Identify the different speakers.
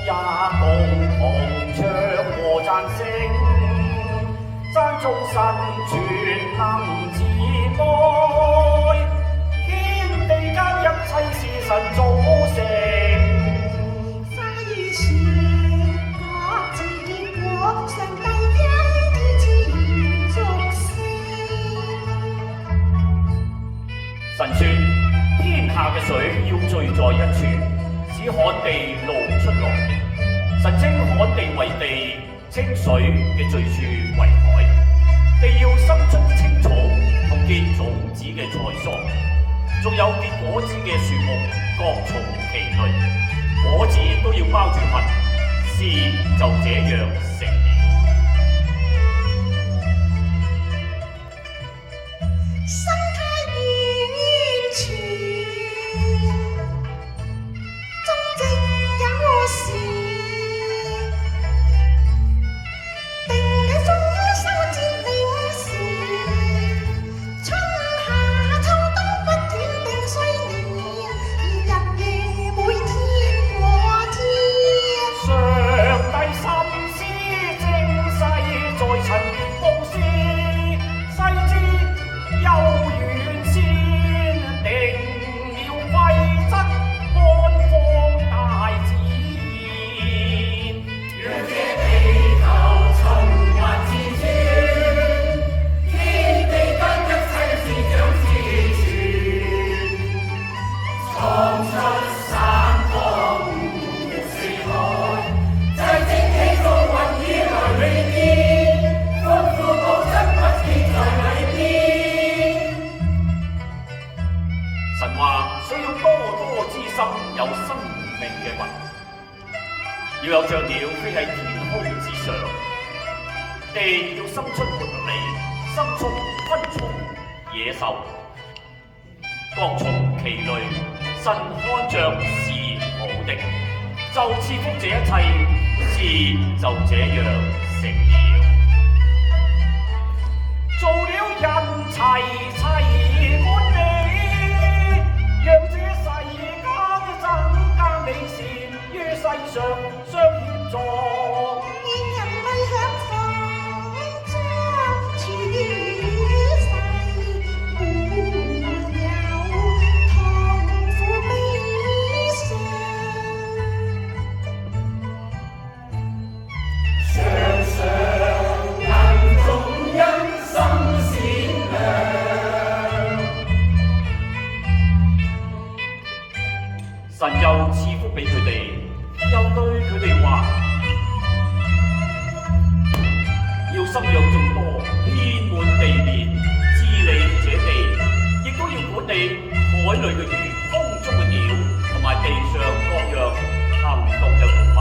Speaker 1: 也共同唱和讚聲，讚眾神全能自愛，天地間一切是神造成。
Speaker 2: 花與樹各自結果，上帝因天自然作聲。
Speaker 1: 神說：天下嘅水要聚在一處，使旱地露出來。神稱旱地為地，清水嘅聚處為海。地要生出青草同結種子嘅菜蔬，仲有結果子嘅樹木，各從其類，果子都要包住核，事就這樣成了。
Speaker 2: 生態完全，種植有時，定理豐收節令時，春夏秋冬不斷定歲年，日夜每天過天。
Speaker 1: 上帝心思精細，在塵別布施，細節又完善，定了規則，安放大自然，讓這地球循環自轉，天地間一切自長自存，創出山河湖四海，在蒸起數雲以來未變，豐富寶質不見在裏邊。神話需要多多之心，有生命嘅魂，要有雀鳥飛喺天空之上，地要生出活力，生出昆蟲野獸，各從其類。神看着是好的，就賜福這一切，事就這樣成了。做了人齊齊管理，讓這世間增加美善，於世上相協助。
Speaker 2: 願人類享福，將處於世，沒有痛苦悲傷。
Speaker 1: 常常人眾因心善良，神又賜福俾佢哋，又對佢哋話：要生養眾多，遍滿地面，治理這地，亦都要管理海裏嘅魚、空中嘅鳥，同埋地上各樣行動嘅活物。